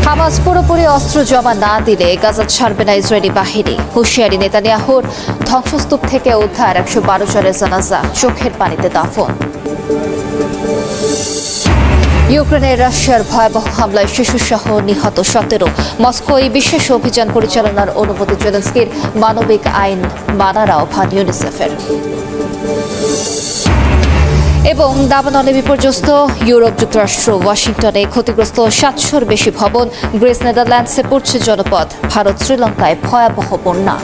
Hamas পুরোপুরি অস্ত্র জমা না দিলে গাজা ছাড়বে না ইসরায়েলি বাহিনী। হুঁশিয়ারি নেতানিয়াহুর। ধ্বংসস্তূপ থেকে উদ্ধার 112 জনের জানাজা, চোখের পানিতে দাফন। ইউক্রেনে রাশিয়ার ভয়াবহ হামলায় শিশুসহ নিহত 17। মস্কোয় বিশেষ অভিযান পরিচালনার অনুমতি জেলেনস্কির। মানবিক আইন মানার আহ্বান ইউনিসেফের। এবং দাবানলে বিপর্যস্ত ইউরোপ। যুক্তরাষ্ট্র ওয়াশিংটনে ক্ষতিগ্রস্ত 700-র বেশি ভবন। গ্রিস নেদারল্যান্ডসে পড়ছে জনপদ। ভারত শ্রীলঙ্কায় ভয়াবহ বন্যা।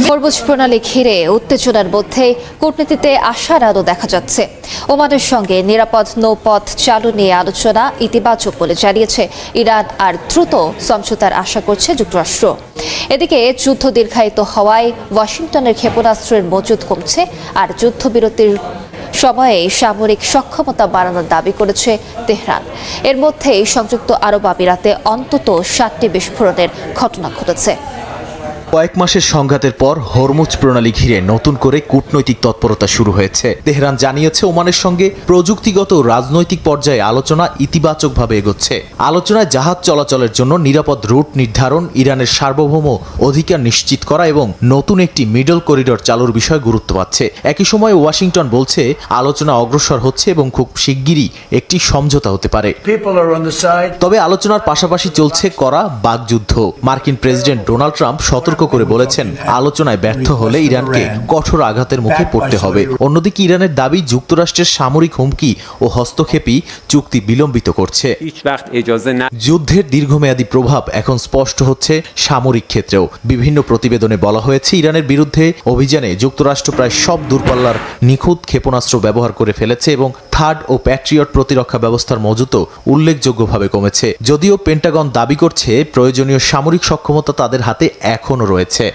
হরমুজ প্রণালী ঘিরে উত্তেজনার মধ্যে কূটনীতিতে আশার আলো দেখা যাচ্ছে। ওমানের সঙ্গে নিরাপদ নৌপথ চালু নিয়ে আলোচনা ইতিবাচক বলে জানিয়েছে ইরান, আর দ্রুত সমঝোতার আশা করছে যুক্তরাষ্ট্র। এদিকে যুদ্ধ দীর্ঘায়িত হওয়ায় ওয়াশিংটনের ক্ষেপণাস্ত্রের মজুদ কমছে, আর যুদ্ধবিরতির সময়ে সামরিক সক্ষমতা বাড়ানোর দাবি করেছে তেহরান। এর মধ্যেই সংযুক্ত আরব আমিরাতে অন্তত 7টি বিস্ফোরণের ঘটনা ঘটেছে। কয়েক মাসের সংঘাতের পর হরমুজ প্রণালী ঘিরে নতুন করে কূটনৈতিক তৎপরতা শুরু হয়েছে। তেহরান জানিয়েছে ওমানের সঙ্গে প্রযুক্তিগত রাজনৈতিক পর্যায়ে আলোচনা ইতিবাচকভাবে এগোচ্ছে। আলোচনায় জাহাজ চলাচলের জন্য নিরাপদ রুট নির্ধারণ, ইরানের সার্বভৌম অধিকার নিশ্চিত করা এবং নতুন একটি মিডল করিডর চালুর বিষয়ে গুরুত্ব পাচ্ছে। একই সময়ে ওয়াশিংটন বলছে আলোচনা অগ্রসর হচ্ছে এবং খুব শিগগিরই একটি সমঝোতা হতে পারে। তবে আলোচনার পাশাপাশি চলছে কড়া বাকযুদ্ধ। মার্কিন প্রেসিডেন্ট ডোনাল্ড ট্রাম্প সতর্ক করে বলেছেন আলোচনায় ব্যর্থ হলে ইরানকে কঠোর আঘাতের মুখে পড়তে হবে। অন্যদিকে ইরানের দাবি যুক্তরাষ্ট্রের সামরিক হুমকি ও হস্তক্ষেপই চুক্তি বিলম্বিত করছে। যুদ্ধের দীর্ঘমেয়াদী প্রভাব এখন স্পষ্ট হচ্ছে সামরিক ক্ষেত্রেও। বিভিন্ন প্রতিবেদনে বলা হয়েছে ইরানের বিরুদ্ধে অভিযানে যুক্তরাষ্ট্র প্রায় সব দূরপাল্লার নিখুঁত ক্ষেপণাস্ত্র ব্যবহার করে ফেলেছে এবং থার্ড ও প্যাট্রিয়ট প্রতিরক্ষা ব্যবস্থার মজুতও উল্লেখযোগ্যভাবে কমেছে। যদিও পেন্টাগন দাবি করছে প্রয়োজনীয় সামরিক সক্ষমতা তাদের হাতে এখনও রয়েছে।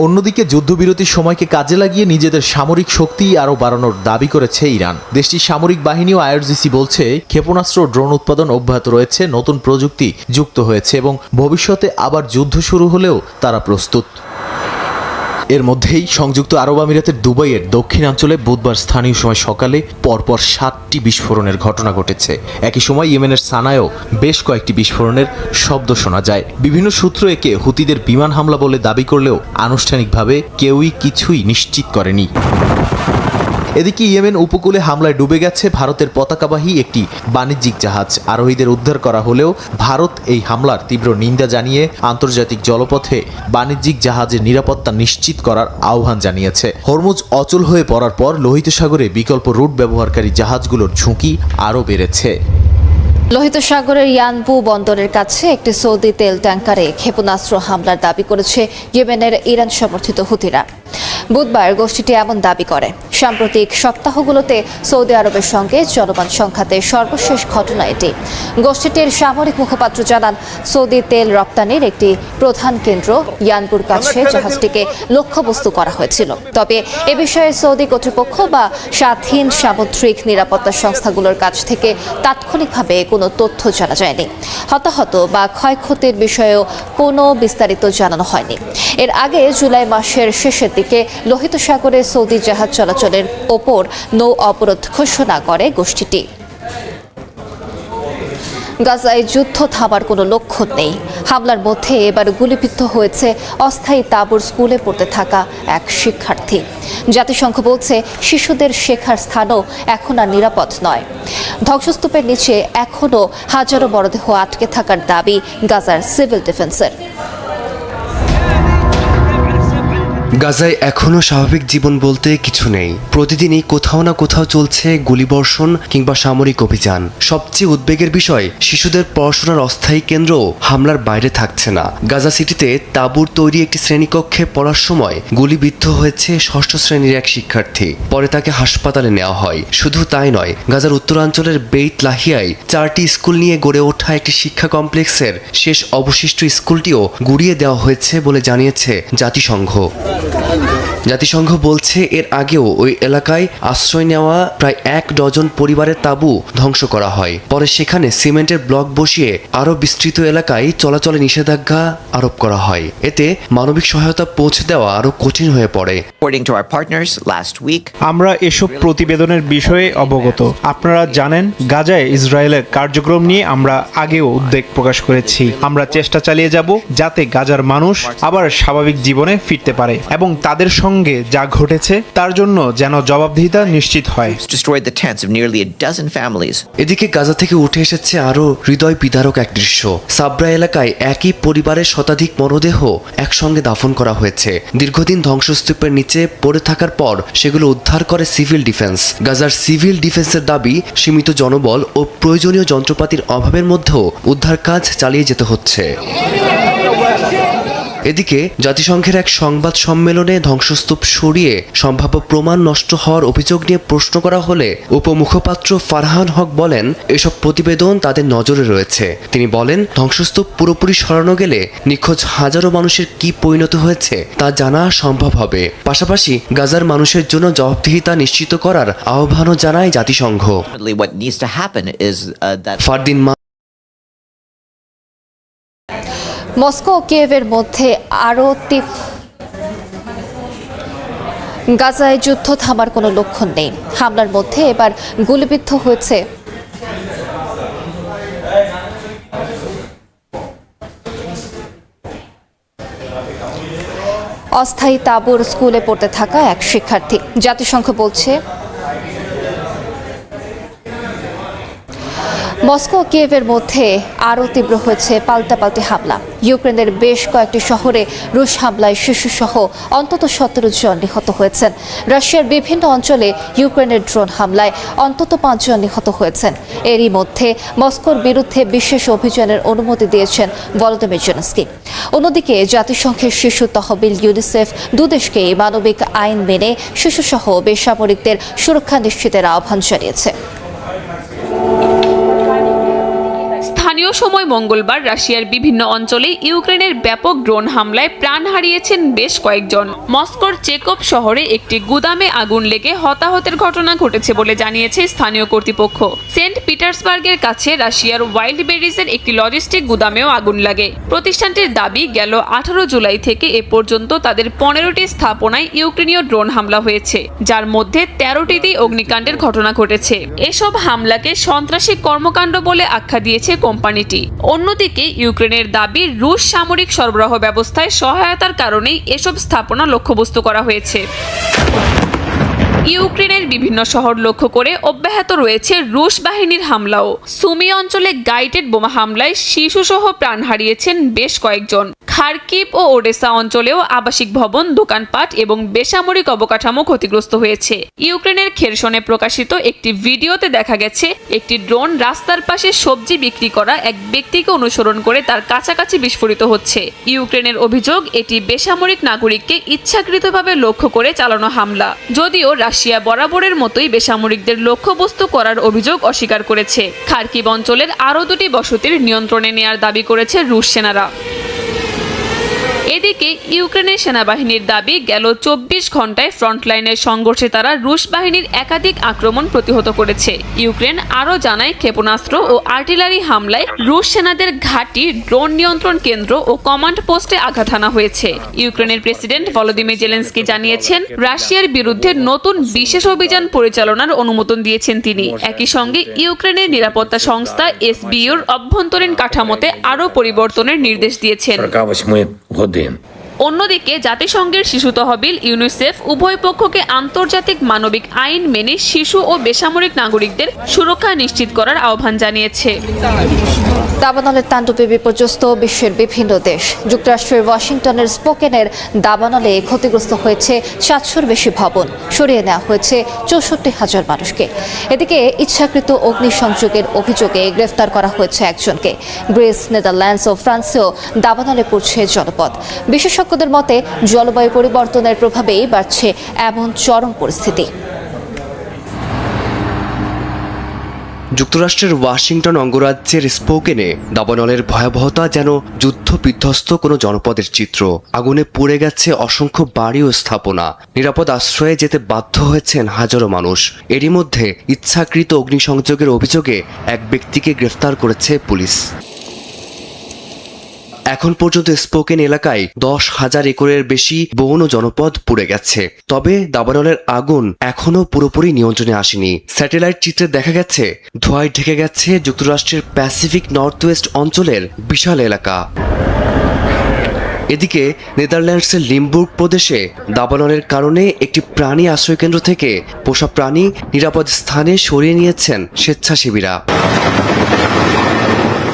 অন্যদিকে যুদ্ধবিরতির সময়কে কাজে লাগিয়ে নিজেদের সামরিক শক্তি আরও বাড়ানোর দাবি করেছে ইরান। দেশটির সামরিক বাহিনী ও আইআরজিসি বলছে ক্ষেপণাস্ত্র ড্রোন উৎপাদন অব্যাহত রয়েছে, নতুন প্রযুক্তি যুক্ত হয়েছে এবং ভবিষ্যতে আবার যুদ্ধ শুরু হলেও তারা প্রস্তুত। এর মধ্যেই সংযুক্ত আরব আমিরাতের দুবাইয়ের দক্ষিণাঞ্চলে বুধবার স্থানীয় সময় সকালে পরপর 7টি বিস্ফোরণের ঘটনা ঘটেছে। একই সময় ইয়েমেনের সানায়ও বেশ কয়েকটি বিস্ফোরণের শব্দ শোনা যায়। বিভিন্ন সূত্র একে হুতিদের বিমান হামলা বলে দাবি করলেও আনুষ্ঠানিকভাবে কেউই কিছুই নিশ্চিত করেনি। এদিকে ইয়েমেন উপকূলে হামলায় ডুবে গেছে ভারতের পতাকাবাহী একটি বাণিজ্যিক জাহাজ। আরোহীদের উদ্ধার করা হলেও ভারত এই হামলার তীব্র নিন্দা জানিয়ে আন্তর্জাতিক জলপথে বাণিজ্যিক জাহাজের নিরাপত্তা নিশ্চিত করার আহ্বান জানিয়েছে। হরমুজ অচল হয়ে পড়ার পর লোহিত সাগরে বিকল্প রুট ব্যবহারকারী জাহাজগুলোর ঝুঁকি আরও বেড়েছে। লোহিত সাগরের ইয়ানবু বন্দরের কাছে একটি সৌদি তেল ট্যাঙ্কারে ক্ষেপণাস্ত্র হামলার দাবি করেছে ইয়েমেনের ইরান সমর্থিত হুতিরা। বুধবার গোষ্ঠীটি এমন দাবি করে। সাম্প্রতিক সপ্তাহগুলোতে সৌদি আরবের সঙ্গে চলমান সংঘাতের সর্বশেষ ঘটনা এটি। গোষ্ঠীটির সামরিক মুখপাত্র জানান, সৌদি তেল রপ্তানির একটি প্রধান কেন্দ্র ইয়ানবুর কাছে জাহাজটিকে লক্ষ্যবস্তু করা হয়েছিল। তবে এ বিষয়ে সৌদি কর্তৃপক্ষ বা স্বাধীন সামুদ্রিক নিরাপত্তা সংস্থাগুলোর কাছ থেকে তাৎক্ষণিকভাবে কোনো তথ্য জানা যায়নি। হতাহত বা ক্ষয়ক্ষতির বিষয়েও কোনো বিস্তারিত জানানো হয়নি। এর আগে জুলাই মাসের শেষের দিকে লোহিত সাগরে সৌদি জাহাজ চলাচলের ওপর নৌ অবরোধ ঘোষণা করে গোষ্ঠীটি। গাজায় যুদ্ধ থামার কোনো লক্ষণ নেই। হামলার মধ্যে এবার গুলিবিদ্ধ হয়েছে অস্থায়ী তাঁবুর স্কুলে পড়তে থাকা এক শিক্ষার্থী। জাতিসংঘ বলছে শিশুদের শেখার স্থানও এখন আর নিরাপদ নয়। ধ্বংসস্তূপের নিচে এখনও হাজারো মরদেহ আটকে থাকার দাবি গাজার সিভিল ডিফেন্সের। গাজায় এখনও স্বাভাবিক জীবন বলতে কিছু নেই। প্রতিদিনই কোথাও না কোথাও চলছে গুলিবর্ষণ কিংবা সামরিক অভিযান। সবচেয়ে উদ্বেগের বিষয়, শিশুদের পড়াশোনার অস্থায়ী কেন্দ্র হামলার বাইরে থাকছে না। গাজা সিটিতে তাঁবুর তৈরি একটি শ্রেণীকক্ষে পড়ার সময় গুলিবিদ্ধ হয়েছে 6ষ্ঠ শ্রেণীর এক শিক্ষার্থী। পরে তাকে হাসপাতালে নেওয়া হয়। শুধু তাই নয়, গাজার উত্তরাঞ্চলের বেইত লাহিয়ায় 4টি স্কুল নিয়ে গড়ে ওঠা একটি শিক্ষা কমপ্লেক্সের শেষ অবশিষ্ট স্কুলটিও গুড়িয়ে দেওয়া হয়েছে বলে জানিয়েছে জাতিসংঘ। জাতিসংঘ বলছে এর আগেও ওই এলাকায় আশ্রয় নেওয়া প্রায় 1 ডজন পরিবারের তাঁবু ধ্বংস করা হয়। পরে সেখানে সিমেন্টের ব্লক বসিয়ে আরও বিস্তৃত এলাকায় চলাচলে নিষেধাজ্ঞা আরোপ করা হয়। এতে মানবিক সহায়তা পৌঁছে দেওয়া আরও কঠিন হয়ে পড়ে। আমরা এসব প্রতিবেদনের বিষয়ে অবগত। আপনারা জানেন, গাজায় ইসরায়েলের কার্যক্রম নিয়ে আমরা আগেও উদ্বেগ প্রকাশ করেছি। আমরা চেষ্টা চালিয়ে যাব যাতে গাজার মানুষ আবার স্বাভাবিক জীবনে ফিরতে পারে এবং তাদের সঙ্গে যা ঘটেছে তার জন্য যেন জবাবদিহিতা নিশ্চিত হয়। এদিকে গাজা থেকে উঠে এসেছে আরও হৃদয় বিদারক এক দৃশ্য। সাবরা এলাকায় একই পরিবারের শতাধিক মরদেহ একসঙ্গে দাফন করা হয়েছে। দীর্ঘদিন ধ্বংসস্তূপের নিচে পড়ে থাকার পর সেগুলো উদ্ধার করে সিভিল ডিফেন্স। গাজার সিভিল ডিফেন্সের দাবি, সীমিত জনবল ও প্রয়োজনীয় যন্ত্রপাতির অভাবের মধ্যেও উদ্ধার কাজ চালিয়ে যেতে হচ্ছে। এদিকে জাতিসংঘের এক সংবাদ সম্মেলনে ধ্বংসস্তূপ সরিয়ে সম্ভাব্য প্রমাণ নষ্ট হওয়ার অভিযোগ নিয়ে প্রশ্ন করা হলে উপমুখপাত্র ফারহান হক বলেন, এসব প্রতিবেদন তাদের নজরে রয়েছে। তিনি বলেন, ধ্বংসস্তূপ পুরোপুরি সরানো গেলে নিখোঁজ হাজারো মানুষের কি পরিণত হয়েছে তা জানা সম্ভব হবে। পাশাপাশি গাজার মানুষের জন্য জবাবদিহিতা নিশ্চিত করার আহ্বানও জানায় জাতিসংঘ। ফারদিন মস্কো ও কিয়েভের মধ্যে আরও গাজায় যুদ্ধ থামার কোনো লক্ষণ নেই। হামলার মধ্যে এবার গুলিবিদ্ধ হয়েছে অস্থায়ী তাঁবুর স্কুলে পড়তে থাকা এক শিক্ষার্থী। জাতিসংঘ বলছে, মস্কো ও কিয়েভের মধ্যে আরও তীব্র হয়েছে পাল্টাপাল্টি হামলা। ইউক্রেনের বেশ কয়েকটি শহরে রুশ হামলায় শিশুসহ অন্তত 17 জন নিহত হয়েছেন। রাশিয়ার বিভিন্ন অঞ্চলে ইউক্রেনের ড্রোন হামলায় অন্তত 5 জন নিহত হয়েছেন। এরই মধ্যে মস্কোর বিরুদ্ধে বিশেষ অভিযানের অনুমতি দিয়েছেন ভলোদিমির জেলেনস্কি। অন্যদিকে জাতিসংঘের শিশু তহবিল ইউনিসেফ দুদেশকেই মানবিক আইন মেনে শিশুসহ বেসামরিকদের সুরক্ষা নিশ্চিতের আহ্বান জানিয়েছে। স্থানীয় সময় মঙ্গলবার রাশিয়ার বিভিন্ন অঞ্চলে ইউক্রেনের ব্যাপক ড্রোন হামলায় প্রাণ হারিয়েছেন বেশ কয়েকজন। মস্কোর চেকভ শহরে একটি গুদামে আগুন লেগে হতাহতের ঘটনা ঘটেছে বলে জানিয়েছে স্থানীয় কর্তৃপক্ষ। সেন্ট পিটার্সবার্গের কাছে রাশিয়ার ওয়াইল্ড বেরিজের একটি লজিস্টিক গুদামেও আগুন লাগে। প্রতিষ্ঠানটির দাবি, গেল 18 জুলাই থেকে এ পর্যন্ত তাদের 15টি স্থাপনায় ইউক্রেনীয় ড্রোন হামলা হয়েছে, যার মধ্যে 13টিতেই অগ্নিকাণ্ডের ঘটনা ঘটেছে। এসব হামলাকে সন্ত্রাসী কর্মকাণ্ড বলে আখ্যা দিয়েছে কোম্পানিটি। অন্যদিকে ইউক্রেনের দাবি, রুশ সামরিক সরবরাহ ব্যবস্থায় সহায়তার কারণেই এসব স্থাপনা লক্ষ্যবস্তু করা হয়েছে। ইউক্রেনের বিভিন্ন শহর লক্ষ্য করে অব্যাহত রয়েছে রুশ বাহিনীর হামলাও। সুমি অঞ্চলে গাইডেড বোমা হামলায় শিশুসহ প্রাণ হারিয়েছেন বেশ কয়েকজন। খার্কিভ ও ওডেসা অঞ্চলেও আবাসিক ভবন, দোকানপাট এবং বেসামরিক অবকাঠামো ক্ষতিগ্রস্ত হয়েছে। ইউক্রেনের খেরসনে প্রকাশিত একটি ভিডিওতে দেখা গেছে একটি ড্রোন রাস্তার পাশে সবজি বিক্রি করা এক ব্যক্তিকে অনুসরণ করে তার কাছাকাছি বিস্ফোরিত হচ্ছে। ইউক্রেনের অভিযোগ, এটি বেসামরিক নাগরিককে ইচ্ছাকৃতভাবে লক্ষ্য করে চালানো হামলা। যদিও রাশিয়া বরাবরের মতোই বেসামরিকদের লক্ষ্যবস্তু করার অভিযোগ অস্বীকার করেছে। খার্কিভ অঞ্চলের আরও 2টি বসতির নিয়ন্ত্রণে নেয়ার দাবি করেছে রুশ সেনারা। এদিকে ইউক্রেনের সেনাবাহিনীর দাবি, গেল 24 ঘন্টায় ফ্রন্টলাইনের সংঘর্ষে তারা রুশ বাহিনীর একাধিক আক্রমণ প্রতিহত করেছে। ইউক্রেন আরও জানায়, ক্ষেপণাস্ত্র ও আর্টিলারি হামলায় রুশ সেনাদের ঘাঁটি, ড্রোন নিয়ন্ত্রণ কেন্দ্র ও কমান্ড পোস্টে আঘাত হানা হয়েছে। ইউক্রেনের প্রেসিডেন্ট ভলোদিমির জেলেনস্কি জানিয়েছেন, রাশিয়ার বিরুদ্ধে নতুন বিশেষ অভিযান পরিচালনার অনুমোদন দিয়েছেন তিনি। একই সঙ্গে ইউক্রেনের নিরাপত্তা সংস্থা এসবিইউর অভ্যন্তরীণ কাঠামোতে আরও পরিবর্তনের নির্দেশ দিয়েছেন। অন্যদিকে জাতিসংঘের শিশু তহবিল ইউনিসেফ উভয় পক্ষকে আন্তর্জাতিক মানবিক আইন মেনে শিশু ও বেসামরিক নাগরিকদের সুরক্ষা নিশ্চিত করার আহ্বান জানিয়েছে। দাবানলের তাণ্ডবে বিপর্যস্ত বিশ্বের বিভিন্ন দেশ। যুক্তরাষ্ট্রের ওয়াশিংটনের স্পোকেনের দাবানলে ক্ষতিগ্রস্ত হয়েছে 700-র বেশি ভবন। সরিয়ে নেওয়া হয়েছে 64,000 মানুষকে। এদিকে ইচ্ছাকৃত অগ্নিসংযোগের অভিযোগে গ্রেফতার করা হয়েছে একজনকে। গ্রিস, নেদারল্যান্ডস ও ফ্রান্সেও দাবানলে পড়ছে জনপদ। বিশেষজ্ঞদের মতে, জলবায়ু পরিবর্তনের প্রভাবেই বাড়ছে এমন চরম পরিস্থিতি। যুক্তরাষ্ট্রের ওয়াশিংটন অঙ্গরাজ্যের স্পোকেনে দাবানলের ভয়াবহতা যেন যুদ্ধ বিধ্বস্ত কোনো জনপদের চিত্র। আগুনে পুড়ে গেছে অসংখ্য বাড়ি ও স্থাপনা। নিরাপদ আশ্রয়ে যেতে বাধ্য হয়েছেন হাজারো মানুষ। এরই মধ্যে ইচ্ছাকৃত অগ্নিসংযোগের অভিযোগে এক ব্যক্তিকে গ্রেফতার করেছে পুলিশ। এখন পর্যন্ত স্পোকেন এলাকায় 10,000 একরের বেশি বন ও জনপদ পুড়ে গেছে। তবে দাবানলের আগুন এখনও পুরোপুরি নিয়ন্ত্রণে আসেনি। স্যাটেলাইট চিত্রে দেখা গেছে ধোঁয়ায় ঢেকে গেছে যুক্তরাষ্ট্রের প্যাসিফিক নর্থ ওয়েস্ট অঞ্চলের বিশাল এলাকা। এদিকে নেদারল্যান্ডসের লিমবুর্গ প্রদেশে দাবানলের কারণে একটি প্রাণী আশ্রয়কেন্দ্র থেকে পোষা প্রাণী নিরাপদ স্থানে সরিয়ে নিয়েছেন স্বেচ্ছাসেবীরা।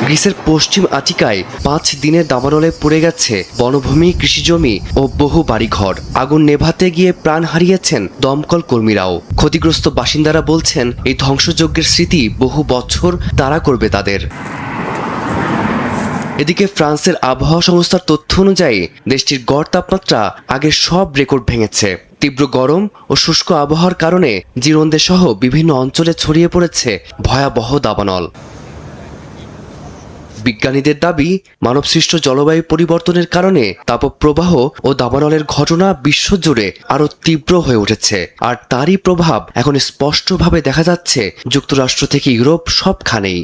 গ্রিসের পশ্চিম আটিকায় 5 দিনের দাবানলে পুড়ে গেছে বনভূমি, কৃষিজমি ও বহু বাড়িঘর। আগুন নেভাতে গিয়ে প্রাণ হারিয়েছেন দমকল কর্মীরাও। ক্ষতিগ্রস্ত বাসিন্দারা বলছেন এই ধ্বংসযজ্ঞের স্মৃতি বহু বছর তাড়া করবে তাদের। এদিকে ফ্রান্সের আবহাওয়া সংস্থার তথ্য অনুযায়ী দেশটির গড় তাপমাত্রা আগের সব রেকর্ড ভেঙেছে। তীব্র গরম ও শুষ্ক আবহাওয়ার কারণে জিরোন্দে সহ বিভিন্ন অঞ্চলে ছড়িয়ে পড়েছে ভয়াবহ দাবানল। বিজ্ঞানীদের দাবি, মানবসৃষ্ট জলবায়ু পরিবর্তনের কারণে তাপপ্রবাহ ও দাবানলের ঘটনা বিশ্বজুড়ে আরও তীব্র হয়ে উঠেছে। আর তারই প্রভাব এখন স্পষ্টভাবে দেখা যাচ্ছে যুক্তরাষ্ট্র থেকে ইউরোপ সবখানেই।